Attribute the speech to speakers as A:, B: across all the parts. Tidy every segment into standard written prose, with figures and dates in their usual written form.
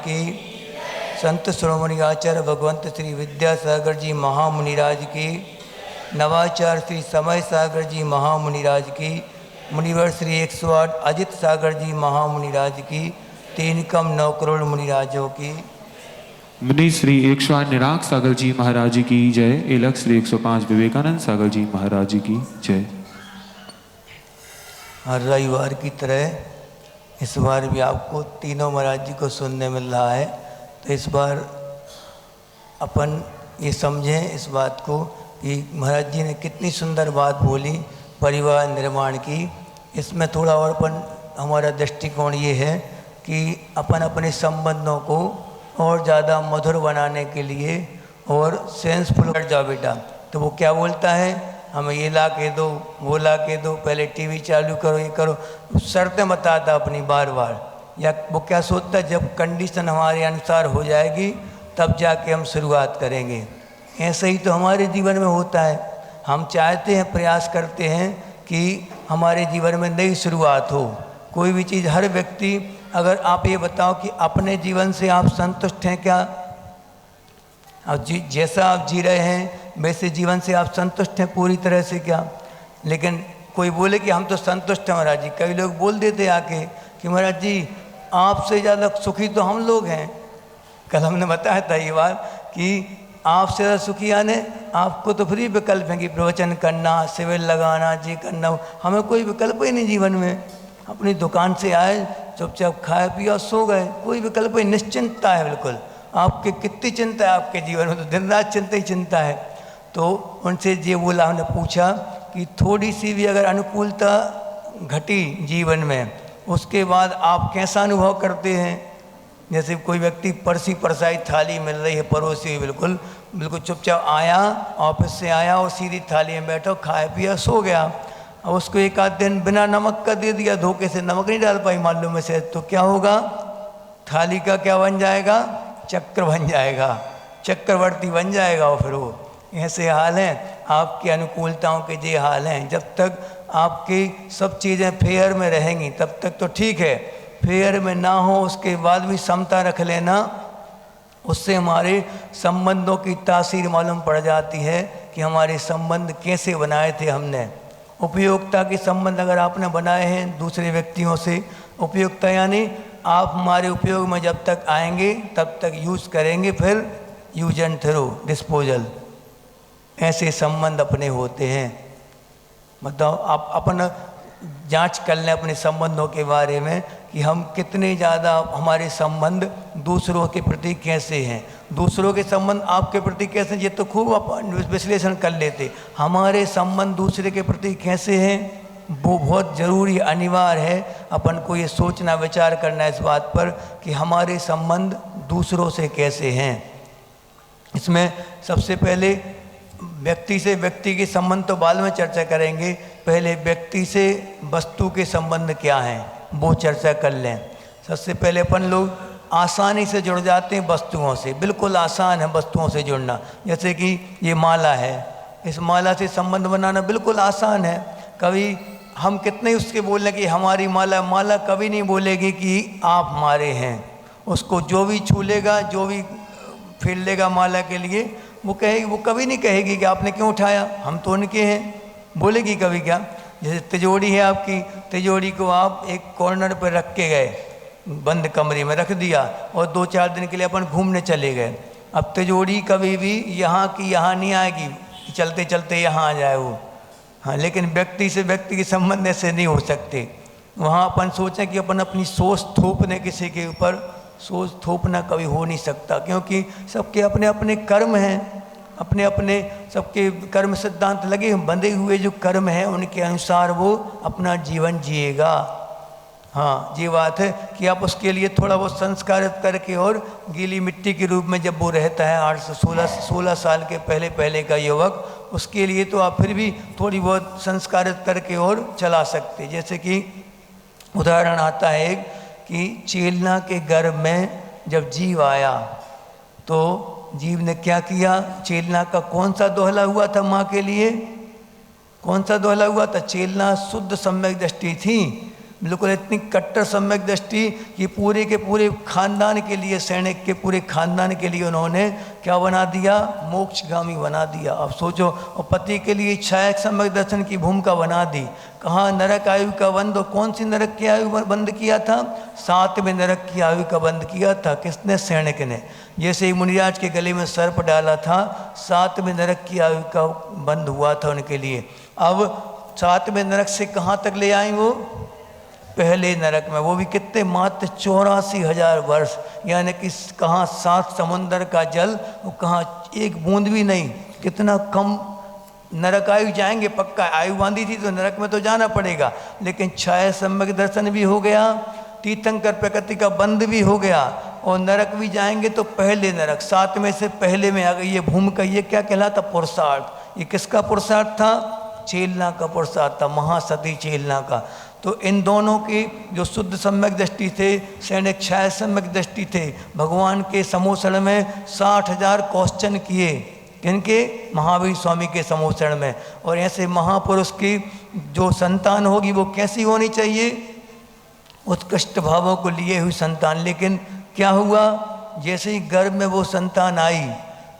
A: की, संत शिरोमणि आचार्य भगवंत श्री विद्यासागर जी महामुनिराज की, नवाचार्य श्री समय सागर जी महामुनिराज की, मुनिवर श्री 108 अजित सागर जी महामुनिराज की, 3 कम 9 करोड़ मुनिराजों की।
B: मुनि श्री 108 निराग सागर जी महाराज की जय। एलक श्री 105 विवेकानंद सागर जी महाराज की जय।
A: हर रविवार की तरह इस बार भी आपको तीनों महाराज जी को सुनने मिल रहा है, तो इस बार अपन ये समझें इस बात को कि महाराज जी ने कितनी सुंदर बात बोली परिवार निर्माण की। इसमें थोड़ा और अपन हमारा दृष्टिकोण ये है कि अपन अपने संबंधों को और ज़्यादा मधुर बनाने के लिए और सेंसफुल कर जाओ बेटा। तो वो क्या बोलता है, हमें ये ला के दो, वो ला के दो, पहले टीवी चालू करो, ये करो, शर्तें बताता अपनी बार बार। या वो क्या सोचता है जब कंडीशन हमारे अनुसार हो जाएगी तब जाके हम शुरुआत करेंगे। ऐसे ही तो हमारे जीवन में होता है। हम चाहते हैं, प्रयास करते हैं कि हमारे जीवन में नई शुरुआत हो। कोई भी चीज़, हर व्यक्ति, अगर आप ये बताओ कि अपने जीवन से आप संतुष्ट हैं क्या? अब जैसा आप जी रहे हैं वैसे जीवन से आप संतुष्ट हैं पूरी तरह से क्या? लेकिन कोई बोले कि हम तो संतुष्ट हैं महाराज जी। कई लोग बोल देते आके कि महाराज जी आपसे ज़्यादा सुखी तो हम लोग हैं। कल हमने बताया था ये बात कि आपसे ज़्यादा सुखी आने आपको तो फ्री विकल्प है कि प्रवचन करना, सिविल लगाना, जी करना, हमें कोई विकल्प ही नहीं जीवन में। अपनी दुकान से आए, चुपचाप खाए पिया सो गए, कोई विकल्प ही, निश्चिंतता है बिल्कुल। आपके कितनी चिंता है आपके जीवन में, तो दिन रात चिंता ही चिंता है। तो उनसे ये बोला, हमने पूछा कि थोड़ी सी भी अगर अनुकूलता घटी जीवन में, उसके बाद आप कैसा अनुभव करते हैं? जैसे कोई व्यक्ति परसी परसाई थाली मिल रही है परोसी हुई, बिल्कुल बिल्कुल चुपचाप आया, ऑफिस से आया और सीधी थाली में बैठा, खाया पिया सो गया। अब उसको एक आध दिन बिना नमक का दे दिया, धोखे से नमक नहीं डाल पाई मालूम से, तो क्या होगा? थाली का क्या बन जाएगा? चक्र बन जाएगा, चक्रवर्ती बन जाएगा। और फिर वो ऐसे हाल हैं आपकी अनुकूलताओं के, ये हाल हैं। जब तक आपकी सब चीज़ें फेयर में रहेंगी तब तक तो ठीक है, फेयर में ना हो उसके बाद भी समता रख लेना, उससे हमारे संबंधों की तासीर मालूम पड़ जाती है कि हमारे संबंध कैसे बनाए थे हमने। उपयोगिता के संबंध अगर आपने बनाए हैं दूसरे व्यक्तियों से, उपयोगिता यानी आप हमारे उपयोग में जब तक आएंगे तब तक यूज़ करेंगे, फिर यूज एंड थ्रो, डिस्पोजल, ऐसे संबंध अपने होते हैं। मतलब आप अपन जांच कर लें अपने संबंधों के बारे में कि हम कितने ज़्यादा, हमारे संबंध दूसरों के प्रति कैसे हैं, दूसरों के संबंध आपके प्रति कैसे हैं, ये तो खूब अपन विश्लेषण कर लेते। हमारे संबंध दूसरे के प्रति कैसे हैं, वो बहुत ज़रूरी, अनिवार्य है अपन को ये सोचना, विचार करना इस बात पर कि हमारे संबंध दूसरों से कैसे हैं। इसमें सबसे पहले व्यक्ति से व्यक्ति के संबंध तो बाद में चर्चा करेंगे, पहले व्यक्ति से वस्तु के संबंध क्या हैं वो चर्चा कर लें। सबसे पहले अपन लोग आसानी से जुड़ जाते हैं वस्तुओं से, बिल्कुल आसान है वस्तुओं से जुड़ना। जैसे कि ये माला है, इस माला से संबंध बनाना बिल्कुल आसान है। कभी हम कितने उसके बोले कि हमारी माला, माला कभी नहीं बोलेगी कि आप हमारे हैं। उसको जो भी छू लेगा, जो भी फेर लेगा माला के लिए, वो कहेगी, वो कभी नहीं कहेगी कि आपने क्यों उठाया, हम तो उनके हैं, बोलेगी कभी क्या? जैसे तिजोरी है आपकी, तिजोरी को आप एक कॉर्नर पर रख के गए, बंद कमरे में रख दिया और 2-4 दिन के लिए अपन घूमने चले गए। अब तिजोरी कभी भी यहाँ की यहाँ नहीं आएगी, चलते चलते यहाँ आ जाए वो। हाँ, लेकिन व्यक्ति से व्यक्ति के संबंध ऐसे नहीं हो सकते। वहाँ अपन सोचें कि अपन अपनी सोच थोपने किसी के ऊपर, सोच थोपना कभी हो नहीं सकता, क्योंकि सबके अपने अपने कर्म हैं, अपने अपने सबके कर्म सिद्धांत लगे, बंधे हुए जो कर्म हैं उनके अनुसार वो अपना जीवन जिएगा। हाँ, ये बात है कि आप उसके लिए थोड़ा बहुत संस्कारित करके, और गीली मिट्टी के रूप में जब वो रहता है 8 से 16 साल के पहले का युवक, उसके लिए तो आप फिर भी थोड़ी बहुत संस्कारित करके और चला सकते। जैसे कि उदाहरण आता है एक कि चेलना के गर्भ में जब जीव आया तो जीव ने क्या किया, चेलना का कौन सा दोहला हुआ था माँ के लिए, कौन सा दोहला हुआ था? चेलना शुद्ध सम्यक दृष्टि थी, बिल्कुल इतनी कट्टर सम्यक दृष्टि कि पूरे के पूरे खानदान के लिए, सैनिक के पूरे खानदान के लिए उन्होंने क्या बना दिया, मोक्षगामी बना दिया। अब सोचो, और पति के लिए छायक सम्यक दर्शन की भूमिका बना दी। कहाँ नरक आयु का बंद, और कौन सी नरक की आयु बंद किया था, 7वें नरक की आयु का बंद किया था। किसने, सैनिक ने। जैसे ही मुनिराज के गले में सर्प डाला था, 7वें नरक की आयु का बंद हुआ था उनके लिए। अब 7वें नरक से कहाँ तक ले आए वो, पहले नरक में, वो भी कितने, मात्र 84,000 वर्ष, यानी कि कहाँ 7 समुंदर का जल, वो कहाँ एक बूंद भी नहीं, कितना कम नरक आयु जाएंगे। पक्का आयु बांधी थी तो नरक में तो जाना पड़ेगा, लेकिन छाया सम्यक दर्शन भी हो गया, तीर्थंकर प्रकृति का बंद भी हो गया, और नरक भी जाएंगे तो पहले नरक, 7 में से पहले में आ गई ये भूमिका। ये क्या कहलाता, पुरुषार्थ। ये किसका पुरुषार्थ था, चेलना का पुरुषार्थ था, महासती चेलना का। तो इन दोनों की जो शुद्ध सम्यक दृष्टि थे, सैनिक छाया सम्यक दृष्टि थे, भगवान के समोसण में 60,000 क्वेश्चन किए, किनके, महावीर स्वामी के समोसण में। और ऐसे महापुरुष की जो संतान होगी वो कैसी होनी चाहिए, उत्कृष्ट भावों को लिए हुई संतान। लेकिन क्या हुआ, जैसे ही गर्भ में वो संतान आई,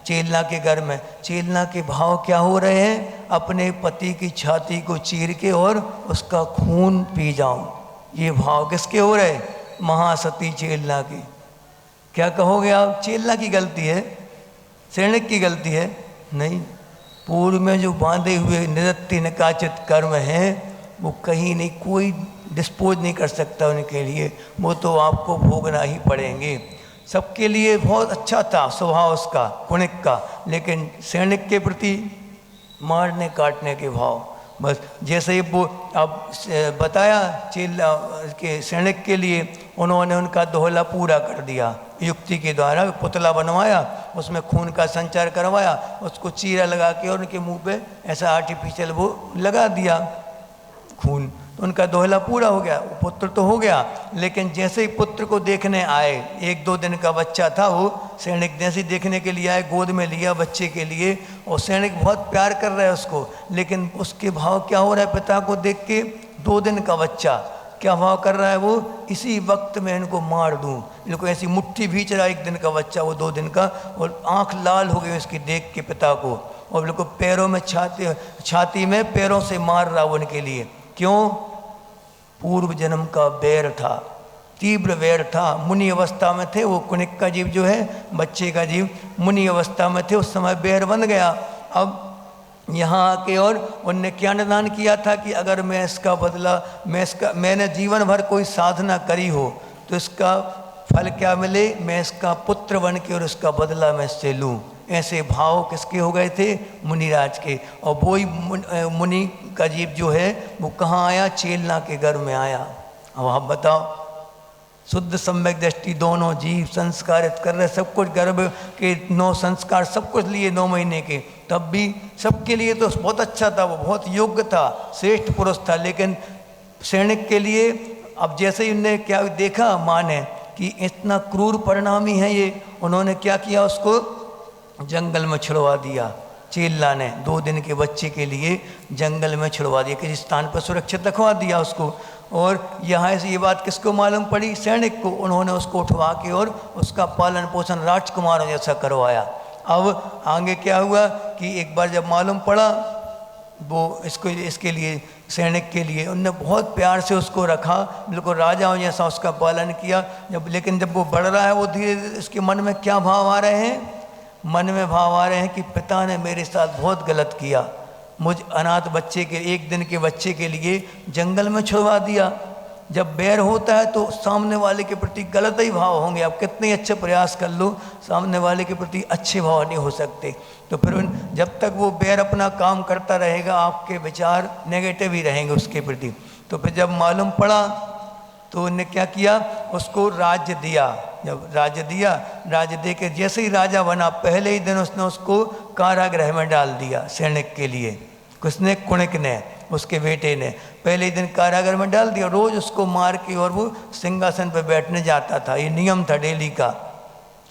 A: चेलना के घर में, चेलना के भाव क्या हो रहे हैं, अपने पति की छाती को चीर के और उसका खून पी जाऊं। ये भाव किसके हो रहे, महासती चेलना की। क्या कहोगे आप, चेलना की गलती है, सैनिक की गलती है? नहीं, पूर्व में जो बांधे हुए निरत्ति निकाचित कर्म हैं वो कहीं नहीं, कोई डिस्पोज नहीं कर सकता उनके लिए, वो तो आपको भोगना ही पड़ेंगे। सबके लिए बहुत अच्छा था स्वभाव उसका, कुणिक का, लेकिन सैनिक के प्रति मारने काटने के भाव। बस जैसे ही वो अब बताया चेला के सैनिक के लिए, उन्होंने उनका दोहला पूरा कर दिया, युक्ति के द्वारा पुतला बनवाया, उसमें खून का संचार करवाया, उसको चीरा लगा के और उनके मुंह पे ऐसा आर्टिफिशियल वो लगा दिया खून, तो उनका दोहला पूरा हो गया, पुत्र तो हो गया। लेकिन जैसे ही पुत्र को देखने आए, 1-2 दिन का बच्चा था वो, सैनिक जैसे देखने के लिए आए, गोद में लिया बच्चे के लिए, और सैनिक बहुत प्यार कर रहा है उसको, लेकिन उसके भाव क्या हो रहा है, पिता को देख के, 2 दिन का बच्चा क्या भाव कर रहा है वो, इसी वक्त में इनको मार दूं, इनको ऐसी मुट्ठी भींच रहा है, 1 दिन का बच्चा वो 2 दिन का, और आंख लाल हो गई उसकी देख के पिता को, और बिल्कुल पैरों में छाती में पैरों से मार रहा उनके लिए। क्यों, पूर्व जन्म का बैर था, तीव्र बैर था। मुनि अवस्था में थे वो, कुणिक का जीव जो है, बच्चे का जीव मुनि अवस्था में थे, उस समय बैर बन गया। अब यहाँ आके और उनने क्या निदान किया था कि अगर मैं इसका बदला, मैंने जीवन भर कोई साधना करी हो तो इसका फल क्या मिले, मैं इसका पुत्र बन के और इसका बदला मैं इससे लूँ। ऐसे भाव किसके हो गए थे, मुनिराज के। और वही मुनि का जीव जो है वो कहाँ आया, चेलना के गर्भ में आया। अब आप बताओ, शुद्ध सम्यक दृष्टि दोनों जीव संस्कारित कर रहे, सब कुछ गर्भ के 9 संस्कार सब कुछ लिए 9 महीने के, तब भी सबके लिए तो बहुत अच्छा था, वो बहुत योग्य था, श्रेष्ठ पुरुष था। लेकिन सैनिक के लिए अब जैसे ही उनने क्या देखा माँ ने कि इतना क्रूर परिणामी है ये, उन्होंने क्या किया, उसको जंगल में छुड़वा दिया। चेल्ला ने 2 दिन के बच्चे के लिए जंगल में छुड़वा दिया, किसी स्थान पर सुरक्षित रखवा दिया उसको। और यहाँ से ये बात किसको मालूम पड़ी, सैनिक को। उन्होंने उसको उठवा के और उसका पालन पोषण राजकुमार जैसा करवाया। अब आगे क्या हुआ कि एक बार जब मालूम पड़ा वो इसके लिए, सैनिक के लिए, उनने बहुत प्यार से उसको रखा, बिल्कुल राजा जैसा उसका पालन किया। लेकिन जब वो बढ़ रहा है, वो धीरे धीरे उसके मन में क्या भाव आ रहे हैं, मन में भाव आ रहे हैं कि पिता ने मेरे साथ बहुत गलत किया, मुझ अनाथ बच्चे के, 1 दिन के बच्चे के लिए जंगल में छुड़वा दिया। जब बैर होता है तो सामने वाले के प्रति गलत ही भाव होंगे, आप कितने अच्छे प्रयास कर लो, सामने वाले के प्रति अच्छे भाव नहीं हो सकते। तो फिर जब तक वो बैर अपना काम करता रहेगा, आपके विचार नेगेटिव ही रहेंगे उसके प्रति। तो फिर जब मालूम पड़ा तो उन्होंने क्या किया, उसको राज्य दिया। जब राज्य दिया, राज्य दे के जैसे ही राजा बना, पहले ही दिन उसने उसको कारागृह में डाल दिया सैनिक के लिए। किसने, कुणिक ने, उसके बेटे ने पहले ही दिन कारागृह में डाल दिया। रोज उसको मार के और वो सिंहासन पर बैठने जाता था, ये नियम था डेली का।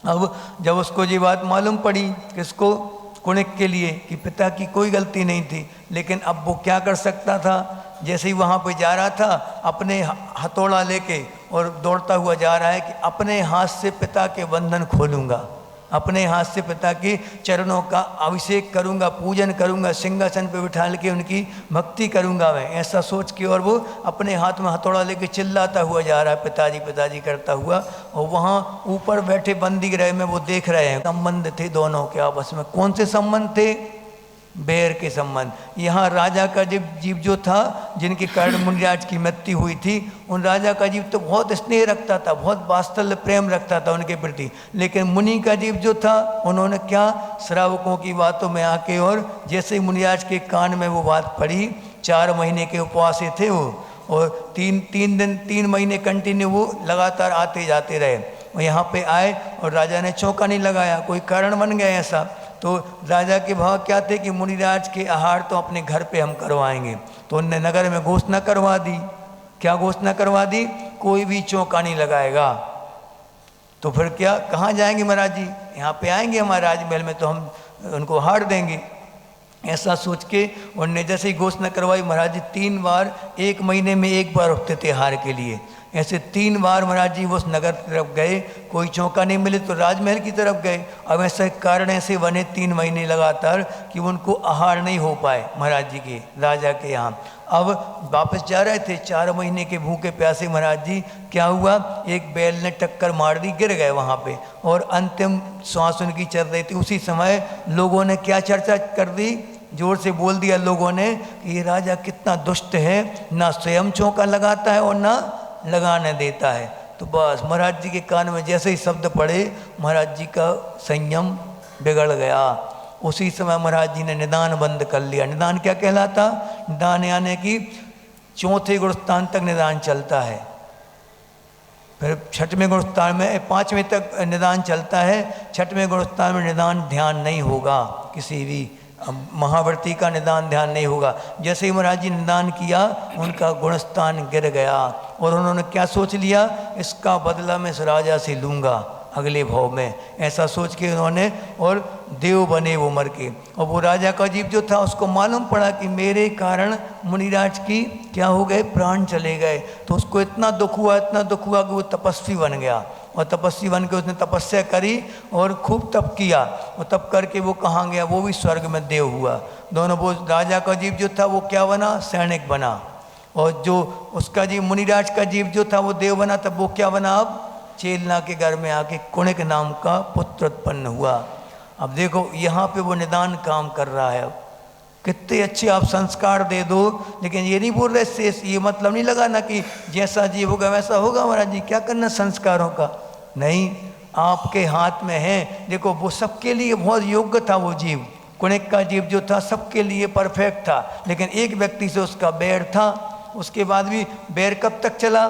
A: अब जब उसको ये बात मालूम पड़ी, किसको, कुणिक के लिए, कि पिता की कोई गलती नहीं थी, लेकिन अब वो क्या कर सकता था, जैसे ही वहाँ पे जा रहा था अपने हथौड़ा लेके और दौड़ता हुआ जा रहा है कि अपने हाथ से पिता के बंधन खोलूँगा, अपने हाथ से पिता के चरणों का अभिषेक करूंगा, पूजन करूंगा, सिंहासन पे बिठा के उनकी भक्ति करूंगा मैं, ऐसा सोच के। और वो अपने हाथ में हथौड़ा लेके चिल्लाता हुआ जा रहा है, पिताजी पिताजी करता हुआ। और वहाँ ऊपर बैठे बंदी गृह में वो देख रहे हैं, संबंध थे दोनों के आपस में। कौन से संबंध थे? बैर के संबंध। यहाँ राजा का जीव जो था, जिनके कारण मुनिराज की मृत्यु हुई थी, उन राजा का जीव तो बहुत स्नेह रखता था, बहुत वात्सल्य प्रेम रखता था उनके प्रति। लेकिन मुनि का जीव जो था, उन्होंने क्या, श्रावकों की बातों में आके, और जैसे ही मुनिराज के कान में वो बात पड़ी, 4 महीने के उपवासी थे वो, और 3 महीने कंटिन्यू वो लगातार आते जाते रहे। और यहाँ पे आए और राजा ने चौका नहीं लगाया, कोई कारण बन गया ऐसा। तो राजा के भाव क्या थे कि मुनिराज के आहार तो अपने घर पे हम करवाएंगे। तो उनने नगर में घोषणा करवा दी। क्या घोषणा करवा दी? कोई भी चौका नहीं लगाएगा। तो फिर क्या, कहाँ जाएंगे महाराज जी? यहाँ पे आएंगे हमारे राजमहल में तो हम उनको हार देंगे। ऐसा सोच के उनने जैसे ही घोषणा करवाई, महाराज जी 3 बार 1 महीने में 1 बार उठते थे हार के लिए। ऐसे 3 बार महाराज जी उस नगर की तरफ गए, कोई चौका नहीं मिले तो राजमहल की तरफ गए। अब ऐसे कारण ऐसे बने 3 महीने लगातार कि उनको आहार नहीं हो पाए महाराज जी के, राजा के यहाँ। अब वापस जा रहे थे, 4 महीने के भूखे प्यासे महाराज जी, क्या हुआ, एक बैल ने टक्कर मार दी, गिर गए वहाँ पे, और अंतिम श्वास उनकी चल रही थी। उसी समय लोगों ने क्या चर्चा कर दी, जोर से बोल दिया लोगों ने कि ये राजा कितना दुष्ट है, ना स्वयं चौका लगाता है और ना लगाने देता है। तो बस महाराज जी के कान में जैसे ही शब्द पड़े, महाराज जी का संयम बिगड़ गया। उसी समय महाराज जी ने निदान बंद कर लिया। निदान क्या कहलाता? निदान यानी कि 4थे गुणस्थान तक निदान चलता है, फिर 6वें गुणस्थान में 5वें तक निदान चलता है। 6वें गुणस्थान में निदान ध्यान नहीं होगा, किसी भी महावर्ती का निदान ध्यान नहीं होगा। जैसे ही महाराज जी निदान किया, उनका गुणस्थान गिर गया और उन्होंने क्या सोच लिया, इसका बदला मैं इस राजा से लूँगा अगले भाव में, ऐसा सोच के उन्होंने, और देव बने वो मर के। और वो राजा का जीव जो था, उसको मालूम पड़ा कि मेरे कारण मुनिराज की क्या हो गए, प्राण चले गए। तो उसको इतना दुख हुआ, इतना दुख हुआ कि वो तपस्वी बन गया। और तपस्वी बन के उसने तपस्या करी और खूब तप किया। और तप करके वो कहाँ गया, वो भी स्वर्ग में देव हुआ। दोनों, वो राजा का जीव जो था वो क्या बना, सैनिक बना। और जो उसका जीव, मुनिराज का जीव जो था वो देव बना। तब वो क्या बना, अब चेलना के घर में आके कुणिक नाम का पुत्र उत्पन्न हुआ। अब देखो यहाँ पे वो निदान काम कर रहा है। अब कितने अच्छे आप संस्कार दे दो, लेकिन ये नहीं बोल रहे से, ये मतलब नहीं लगाना कि जैसा जीव होगा वैसा होगा महाराज जी, क्या करना संस्कारों का, नहीं, आपके हाथ में है। देखो वो सबके लिए बहुत योग्य था वो जीव, कुणिक का जीव जो था सबके लिए परफेक्ट था। लेकिन एक व्यक्ति से उसका बैर था। उसके बाद भी बैर कब तक चला,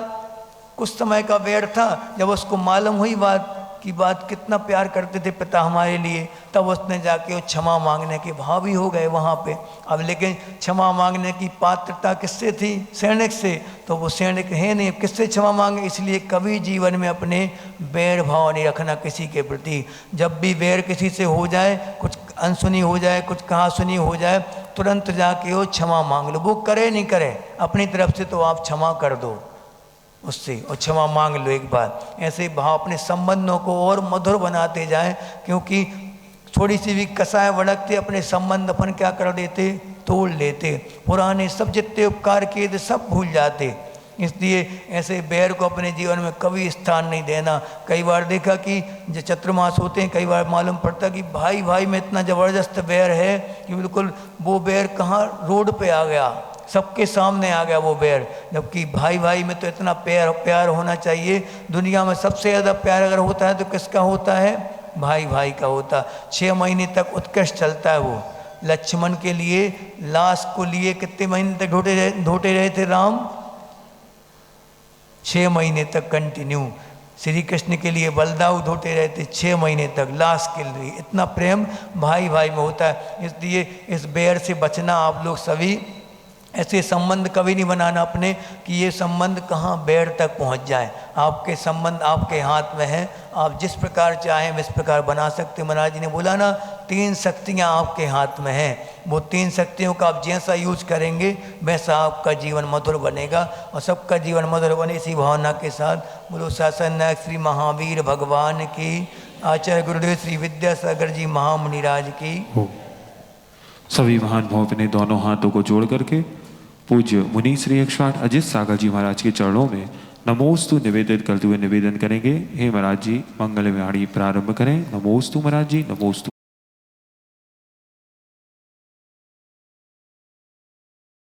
A: कुछ समय का बैर था। जब उसको मालूम हुई बात की बात कितना प्यार करते थे पिता हमारे लिए, तब उसने जाके वो क्षमा मांगने के भाव भी हो गए वहाँ पे। अब लेकिन क्षमा मांगने की पात्रता किससे थी, सैनिक से। तो वो सैनिक है नहीं, किससे क्षमा मांगे। इसलिए कभी जीवन में अपने बैर भाव नहीं रखना किसी के प्रति। जब भी बैर किसी से हो जाए, कुछ अनसुनी हो जाए, कुछ कहा सुनी हो जाए, तुरंत जाके वो क्षमा मांग लो। वो करे नहीं करे, अपनी तरफ से तो आप क्षमा कर दो उससे, और क्षमा मांग लो एक बार। ऐसे भाव अपने संबंधों को और मधुर बनाते जाएं, क्योंकि थोड़ी सी भी कसाय भड़कते अपने संबंध अपन क्या कर देते, तोड़ लेते। पुराने सब जितने उपकार किए थे सब भूल जाते। इसलिए ऐसे बैर को अपने जीवन में कभी स्थान नहीं देना। कई बार देखा कि जो चतुर्मास होते हैं, कई बार मालूम पड़ता कि भाई भाई में इतना ज़बरदस्त बैर है कि बिल्कुल वो बैर कहाँ रोड पे आ गया, सबके सामने आ गया वो बैर। जबकि भाई भाई में तो इतना प्यार होना चाहिए। दुनिया में सबसे ज़्यादा प्यार अगर होता है तो किसका होता है, भाई भाई का होता। 6 महीने तक उत्कृष्ट चलता है वो। लक्ष्मण के लिए लाश को लिए कितने महीने तक ढूंढते रहे थे राम, 6 महीने तक कंटिन्यू। श्री कृष्ण के लिए बलदाऊ ढूंढते रहे थे 6 महीने तक लाश के लिए। इतना प्रेम भाई भाई में होता है। इसलिए इस बैर से बचना आप लोग सभी ऐसे संबंध कभी नहीं बनाना अपने कि ये संबंध कहाँ बेड़ तक पहुँच जाए। आपके संबंध आपके हाथ में है, आप जिस प्रकार चाहें इस प्रकार बना सकते। महाराज जी ने बोला ना, 3 शक्तियाँ आपके हाथ में हैं, वो 3 शक्तियों का आप जैसा यूज करेंगे वैसा आपका जीवन मधुर बनेगा और सबका जीवन मधुर बने। इसी भावना के साथ बोलो शासन नायक श्री महावीर भगवान की, आचार्य गुरुदेव श्री विद्यासागर जी महामुनि राज की।
B: हो। सभी महान भाव अपने दोनों हाथों को जोड़ करके पूज्य मुनि श्री 108 अजित सागर जी महाराज के चरणों में नमोस्तु निवेदित करते हुए निवेदन करेंगे। हे महाराज जी, मंगल वाणी प्रारंभ करें। नमोस्तु महाराज जी, नमोस्तु।